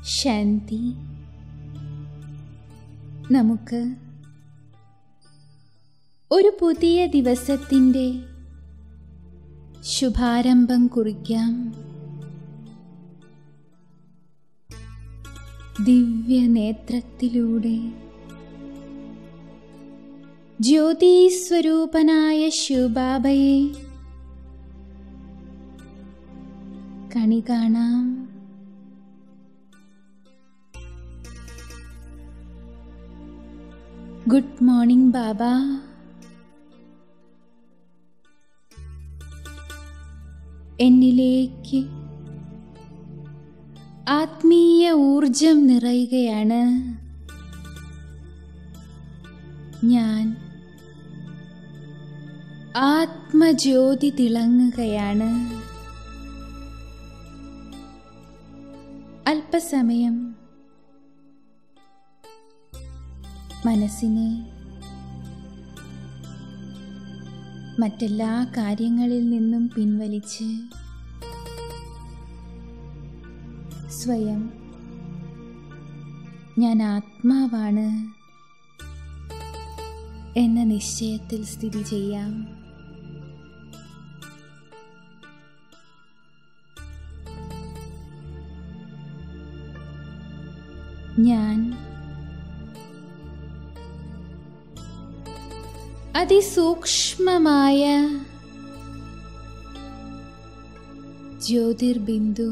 ശാന്തി. നമുക്ക് ഒരു പുതിയ ദിവസത്തിൻ്റെ ശുഭാരംഭം കുറിക്കാം. ദിവ്യനേത്രത്തിലൂടെ ജ്യോതിസ്വരൂപനായ ശിവബാബയെ കണി കാണാം. ഗുഡ് മോർണിംഗ് ബാബ. എന്നിലേക്ക് ആത്മീയ ഊർജം നിറയുകയാണ്. ഞാൻ ആത്മജ്യോതി തിളങ്ങുകയാണ്. അല്പസമയം മനസ്സിനെ മറ്റെല്ലാ കാര്യങ്ങളിൽ നിന്നും പിൻവലിച്ച് സ്വയം ഞാൻ ആത്മാവാണ് എന്ന നിശ്ചയത്തിൽ സ്ഥിതി ചെയ്യാം. ഞാൻ അതിസൂക്ഷ്മമായ ജ്യോതിർബിന്ദു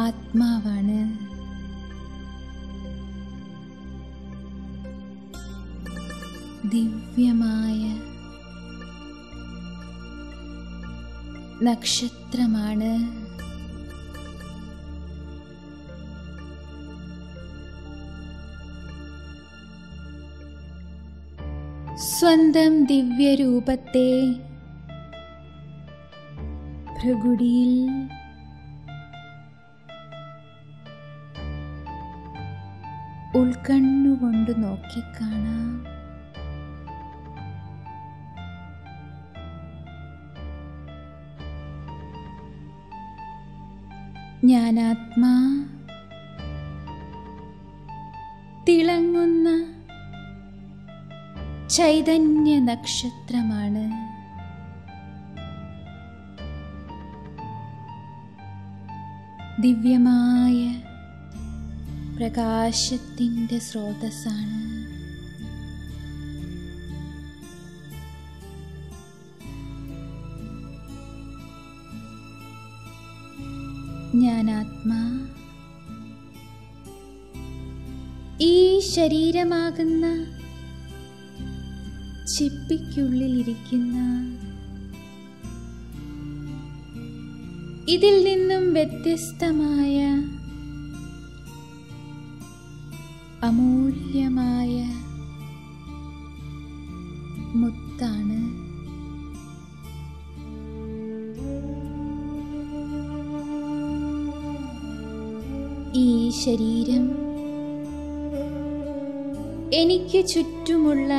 ആത്മാവാണ്. ദിവ്യമായ നക്ഷത്രമാണ്. സ്വന്തം ദിവ്യരൂപത്തെ ഭൃഗുടിയിൽ ഉൾക്കണ്ണുകൊണ്ട് നോക്കിക്കാണാം. ജ്ഞാനാത്മാ തിളങ്ങുന്ന ചൈതന്യ നക്ഷത്രമാണ്. ദിവ്യമായ പ്രകാശത്തിൻ്റെ സ്രോതസ്സാണ്. ജ്ഞാനാത്മാ ഈ ശരീരമാകുന്ന ചിപ്പിക്കുള്ളിലിരിക്കുന്ന ഇതിൽ നിന്നും വ്യത്യസ്തമായ അമൂല്യമായ മുത്താണ്. ഈ ശരീരം എനിക്ക് ചുറ്റുമുള്ള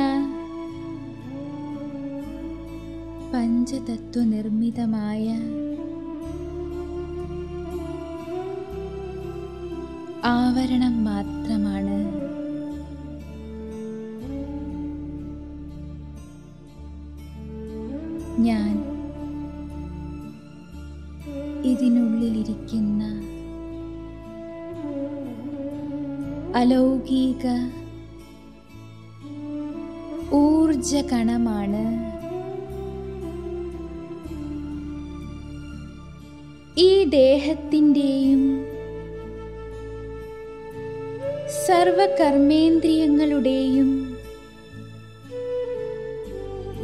പഞ്ചതത്വ നിർമ്മിതമായ ആവരണം മാത്രമാണ്. ഞാൻ ഇതിനുള്ളിലിരിക്കുന്ന അലൗകിക ഊർജകണമാണ്. ഈ ദേഹത്തിൻ്റെയും സർവകർമ്മേന്ദ്രിയങ്ങളുടെയും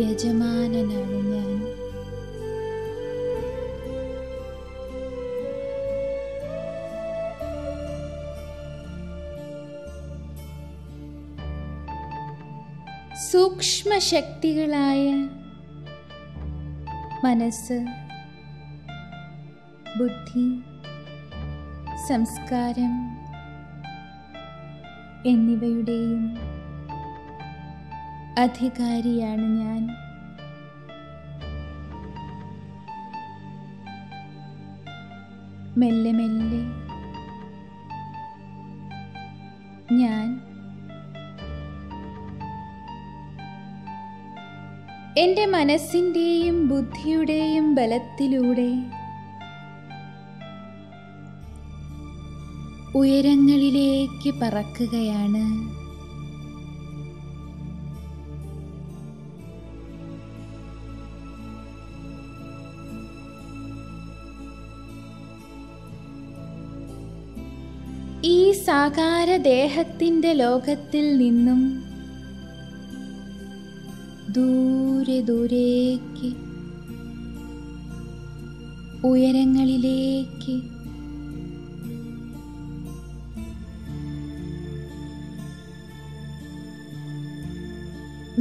യജമാനനാണ് ഞാൻ. സൂക്ഷ്മശക്തികളായ മനസ്സ്, ബുദ്ധി, സംസ്കാരം എന്നിവയുടെയും അധികാരിയാണ് ഞാൻ. മെല്ലെ മെല്ലെ ഞാൻ എൻ്റെ മനസ്സിൻ്റെയും ബുദ്ധിയുടെയും ബലത്തിലൂടെ ഉയരങ്ങളിലേക്ക് പറക്കുകയാണ്. ഈ സാകാരദേഹത്തിൻ്റെ ലോകത്തിൽ നിന്നും ദൂരെ ദൂരേക്ക് ഉയരങ്ങളിലേക്ക്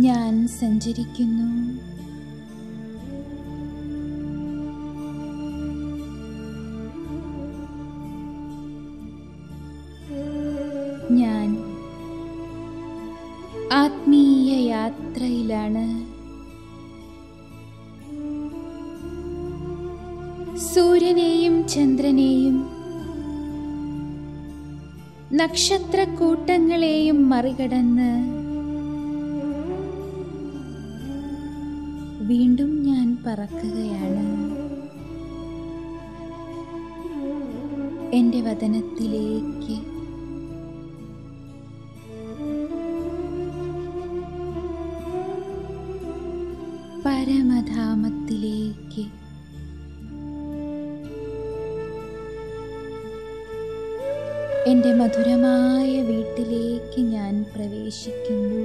ഞാൻ സഞ്ചരിക്കുന്നു. ഞാൻ ആത്മീയ യാത്രയിലാണ്. സൂര്യനെയും ചന്ദ്രനെയും നക്ഷത്രക്കൂട്ടങ്ങളെയും മറികടന്ന് വീണ്ടും ഞാൻ പറക്കുകയാണ്. എൻ്റെ വതനത്തിലേക്ക് പരമധാമത്തിലേക്ക്. എൻ്റെ മധുരമായ വീട്ടിലേക്ക് ഞാൻ പ്രവേശിക്കുന്നു.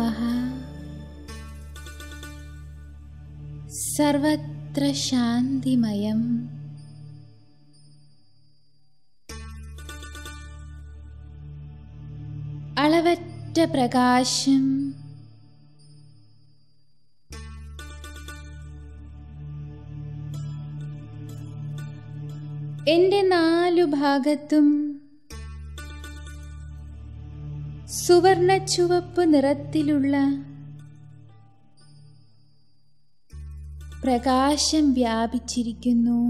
ആഹാ, സർവത്ര ശാന്തിമയം. അളവറ്റ പ്രകാശം. എൻ്റെ നാലു ഭാഗത്തും സുവർണ ചുവപ്പ് നിറത്തിലുള്ള പ്രകാശം വ്യാപിച്ചിരിക്കുന്നു.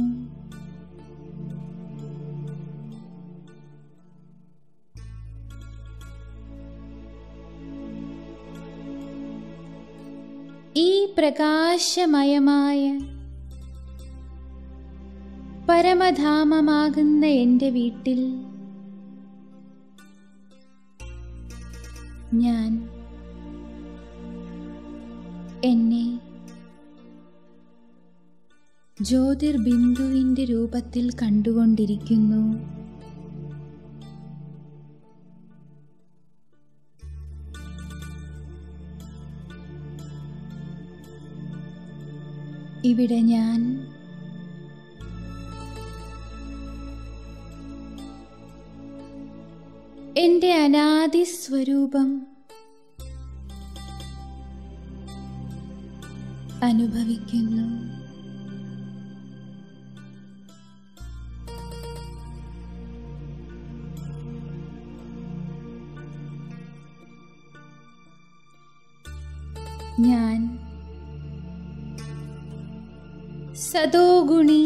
ഈ പ്രകാശമയമായ പരമധാമമാകുന്ന എൻ്റെ വീട്ടിൽ ഞാൻ എന്നെ ജ്യോതിർബിന്ദുവിൻ്റെ രൂപത്തിൽ കണ്ടുകൊണ്ടിരിക്കുന്നു. ഇവിടെ ഞാൻ എൻ്റെ അനാദി സ്വരൂപം അനുഭവിക്കുന്നു. ഞാൻ സദോഗുണി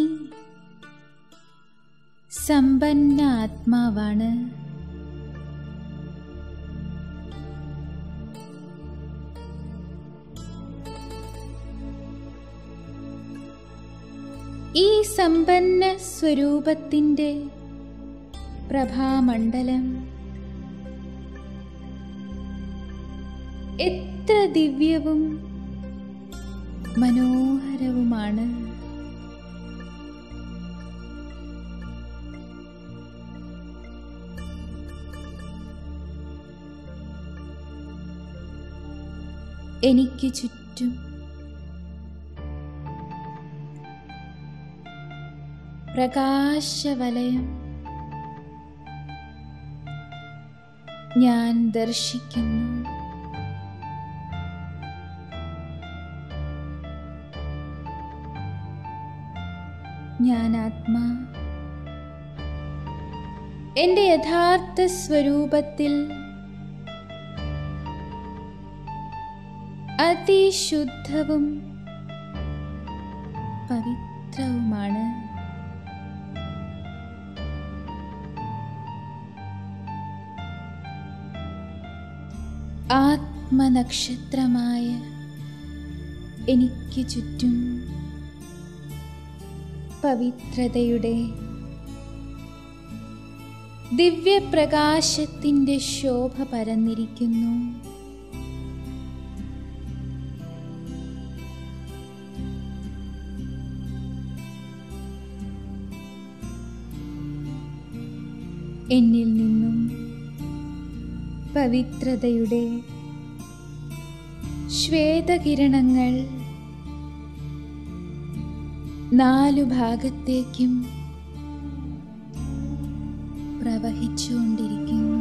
സമ്പന്ന ആത്മാവാണ്. ഈ സമ്പന്ന സ്വരൂപത്തിൻ്റെ പ്രഭാമണ്ഡലം എത്ര ദിവ്യവും മനോഹരവുമാണ്. എനിക്ക് ചുറ്റും പ്രകാശവലയം ഞാൻ ദർശിക്കുന്നു. ഞാൻ ആത്മാ എൻ്റെ യഥാർത്ഥ സ്വരൂപത്തിൽ അതിശുദ്ധവും പവിത്രവുമാണ്. ആത്മനക്ഷത്രമായ എനിക്ക് ചുറ്റും പവിത്രതയുടെ ദിവ്യപ്രകാശത്തിൻ്റെ ശോഭ പരന്നിരിക്കുന്നു. എന്നിൽ നിന്നും പവിത്രതയുടെ ശ്വേതകിരണങ്ങൾ 4 ഭാഗത്തേക്കും പ്രവഹിച്ചുകൊണ്ടിരിക്കുന്നു.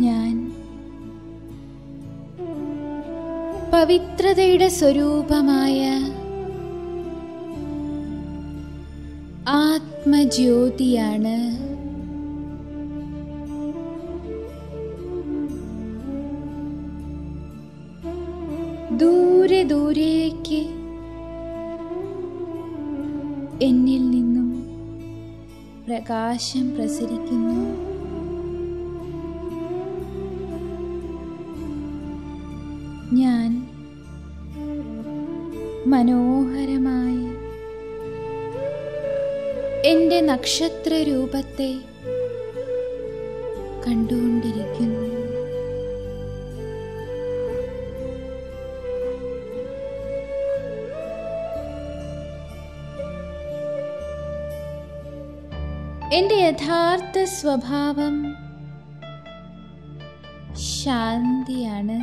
ഞാൻ പവിത്രതയുടെ സ്വരൂപമായ ആത്മജ്യോതിയാണ്. ദൂരെ ദൂരേക്ക് എന്നിൽ നിന്നും പ്രകാശം പ്രസരിക്കുന്നു. ഞാൻ മനോഹരമായ എൻ്റെ നക്ഷത്രരൂപത്തെ കണ്ടുകൊണ്ടിരിക്കുന്നു. എൻ്റെ യഥാർത്ഥ സ്വഭാവം ശാന്തിയാണ്.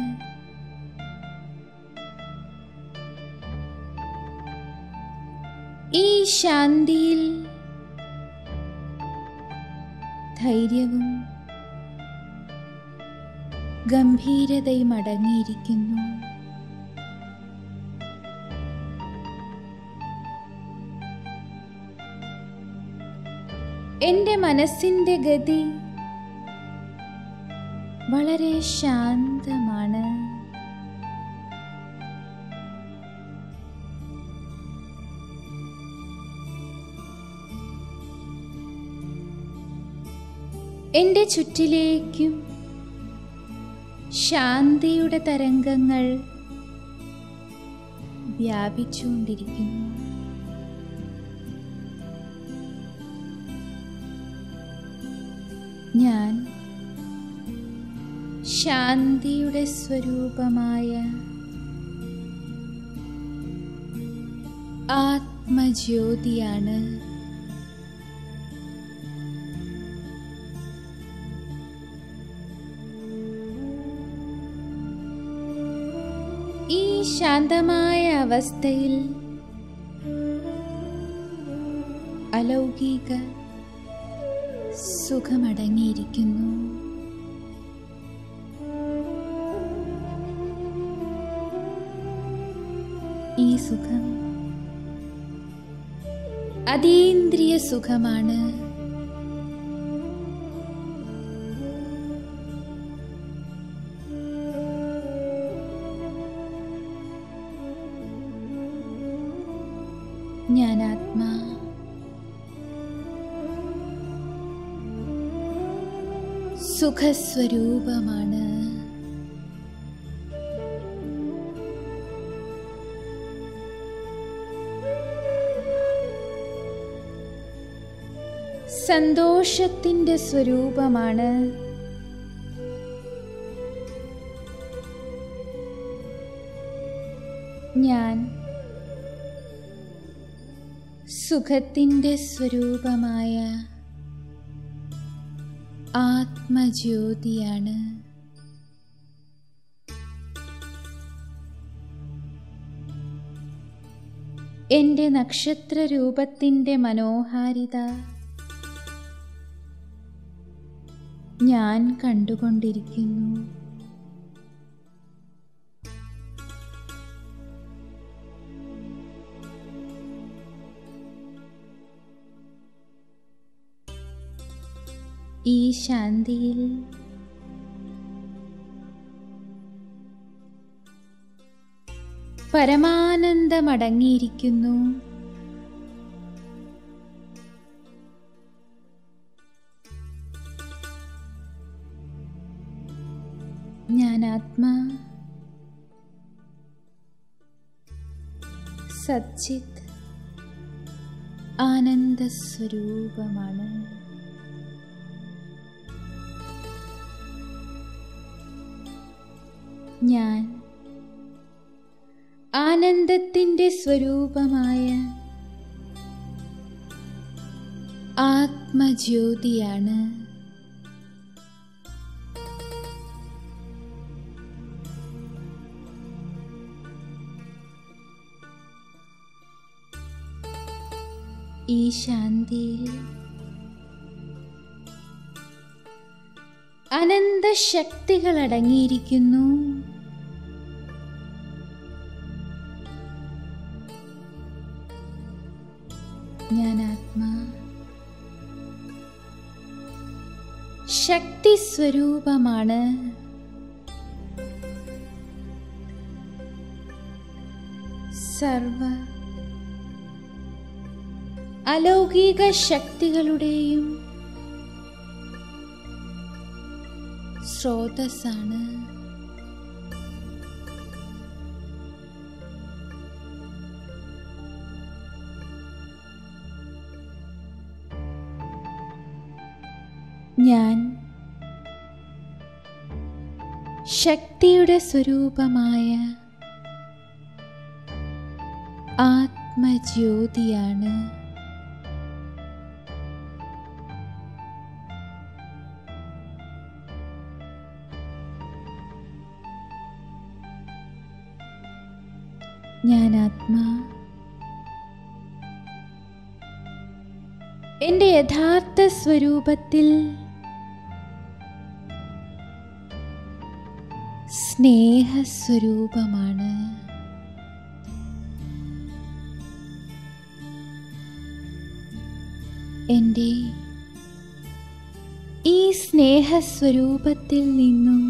ഈ ശാന്തിയിൽ ധൈര്യവും ഗംഭീരതയും അടങ്ങിയിരിക്കുന്നു. എൻ്റെ മനസ്സിൻ്റെ ഗതി വളരെ ശാന്തമാണ്. എൻ്റെ ചുറ്റിലേക്കും ശാന്തിയുടെ തരംഗങ്ങൾ വ്യാപിച്ചുകൊണ്ടിരിക്കുന്നു. ഞാൻ ശാന്തിയുടെ സ്വരൂപമായ ആത്മജ്യോതിയാണ്. ഈ ശാന്തമായ അവസ്ഥയിൽ അലൗകിക സുഖമടങ്ങിയിരിക്കുന്നു. ഈ സുഖം അതീന്ദ്രിയ സുഖമാണ്. ഞാൻ ആത്മാ സുഖസ്വരൂപമാണ്. സന്തോഷത്തിൻ്റെ സ്വരൂപമാണ്. ഞാൻ സുഖത്തിൻ്റെ സ്വരൂപമായ ആത്മജ്യോതിയാണ്. എൻ്റെ നക്ഷത്രരൂപത്തിൻ്റെ മനോഹാരിത ഞാൻ കണ്ടുകൊണ്ടിരിക്കുന്നു. ഈ ശാന്തിയിൽ പരമാനന്ദമടങ്ങിയിരിക്കുന്നു. ഞാൻ ആത്മാ സച്ചിത് ആനന്ദസ്വരൂപമാണ്. ഞാൻ ആനന്ദത്തിൻ്റെ സ്വരൂപമായ ആത്മജ്യോതിയാണ്. ഈ ശാന്തിയിൽ അനന്തശക്തികൾ അടങ്ങിയിരിക്കുന്നു. ഞാൻ ആത്മാ ശക്തി സ്വരൂപമാണ്. സർവ അലൗകിക ശക്തികളുടെയും സ്രോതസ്സാണ്. ഞാൻ ശക്തിയുടെ സ്വരൂപമായ ആത്മജ്യോതിയാണ്. ഞാൻ ആത്മാ എൻ്റെ യഥാർത്ഥ സ്വരൂപത്തിൽ സ്നേഹസ്വരൂപമാണ്. എൻ്റെ ഈ സ്നേഹസ്വരൂപത്തിൽ നിന്നും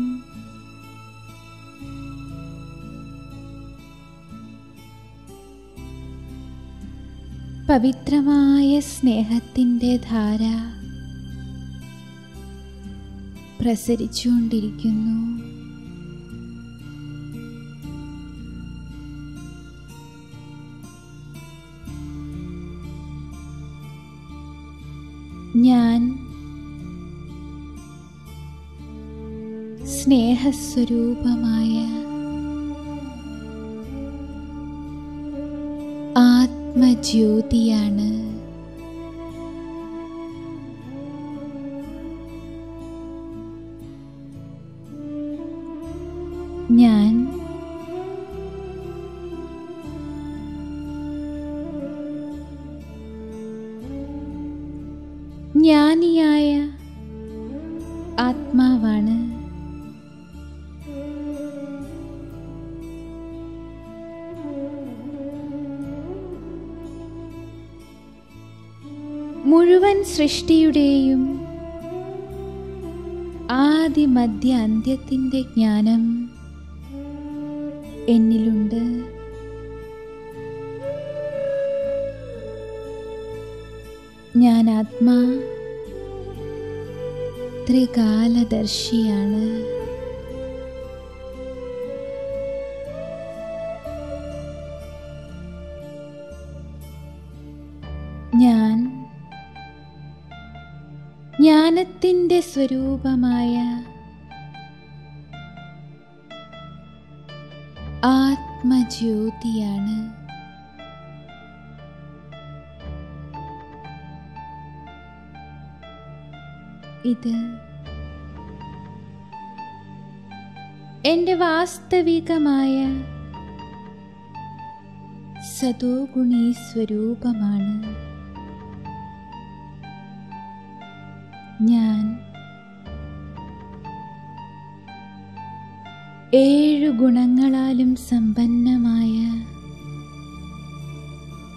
പവിത്രമായ സ്നേഹത്തിൻ്റെ ധാര പ്രസരിച്ചുകൊണ്ടിരിക്കുന്നു. ഞാൻ സ്നേഹസ്വരൂപമായ ആത്മജ്യോതിയാണ്. ഞാൻ ജ്ഞാനിയായ ആത്മാവാണ്. മുഴുവൻ സൃഷ്ടിയുടെയും ആദി മധ്യ അന്ത്യത്തിൻ്റെ ജ്ഞാനം എന്നിലുണ്ട്. ഞാൻ ആത്മാ ത്രികാലദർശിയാണ്. ഞാൻ ജ്ഞാനത്തിൻ്റെ സ്വരൂപമായ ആത്മജ്യോതിയാണ്. ഇത് എൻ്റെ വാസ്തവികമായ സതോഗുണീ സ്വരൂപമാണ്. ഞാൻ 7 ഗുണങ്ങളാലും സമ്പന്നമായ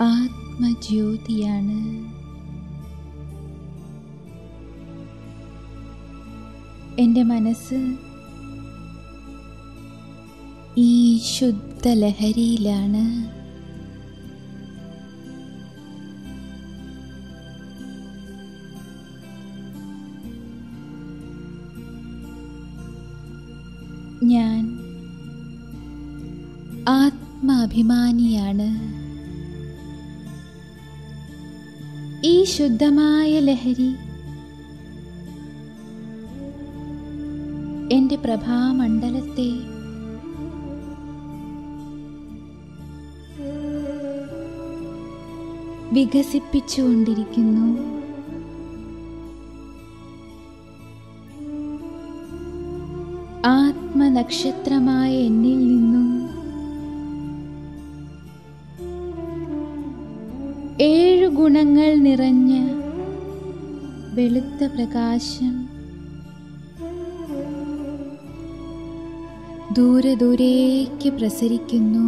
ആത്മജ്യോതിയാണ്. എൻ്റെ മനസ്സ് ഈ ശുദ്ധലഹരിയിലാണ്. ഞാൻ ആത്മാഭിമാനിയാണ്. ഈ ശുദ്ധമായ ലഹരി എൻ്റെ പ്രഭാമണ്ഡലത്തെ വികസിപ്പിച്ചുകൊണ്ടിരിക്കുന്നു. ആത്മനക്ഷത്രമായ എന്നിൽ നിന്നും 7 ഗുണങ്ങൾ നിറഞ്ഞ വെളുത്ത പ്രകാശം ദൂരെ ദൂരേക്ക് പ്രസരിക്കുന്നു.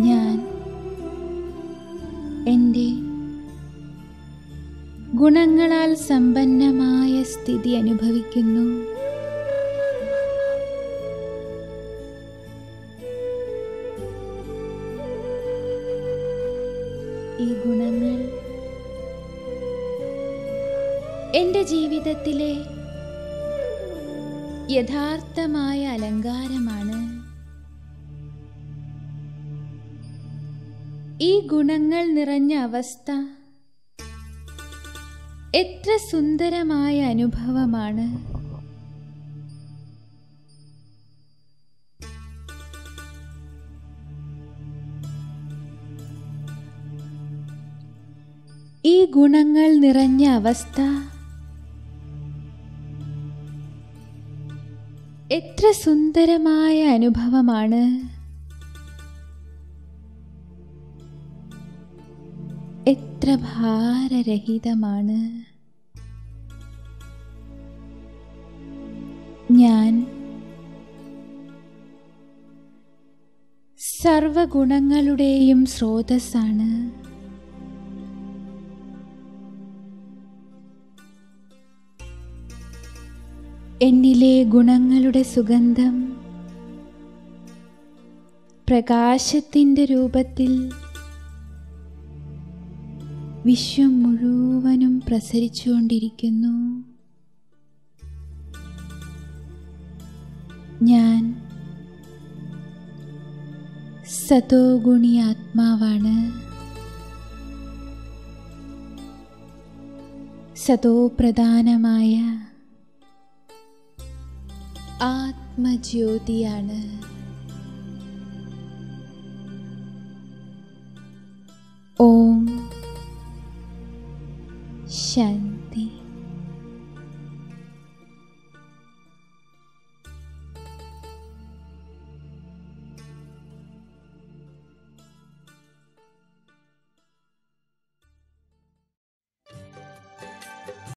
ഞാൻ എൻ്റെ ഗുണങ്ങളാൽ സമ്പന്നമായ സ്ഥിതി അനുഭവിക്കുന്നു. ഈ ഗുണങ്ങൾ എൻ്റെ ജീവിതത്തിലെ യഥാർത്ഥമായ അലങ്കാരമാണ്. ഈ ഗുണങ്ങൾ നിറഞ്ഞ അവസ്ഥ എത്ര സുന്ദരമായ അനുഭവമാണ്. ഈ ഗുണങ്ങൾ നിറഞ്ഞ അവസ്ഥ എത്ര സുന്ദരമായ അനുഭവമാണ്. എത്ര ഭാരരഹിതമാണ്. ഞാൻ സർവഗുണങ്ങളുടെയും സ്രോതസ്സാണ്. എന്നിലെ ഗുണങ്ങളുടെ സുഗന്ധം പ്രകാശത്തിൻ്റെ രൂപത്തിൽ വിശ്വം മുഴുവനും പ്രസരിച്ചുകൊണ്ടിരിക്കുന്നു. ഞാൻ സതോഗുണി ആത്മാവാണ്. സതോപ്രധാനമായ ആത്മജ്യോതിയാണ്. ഓം ശാന്തി.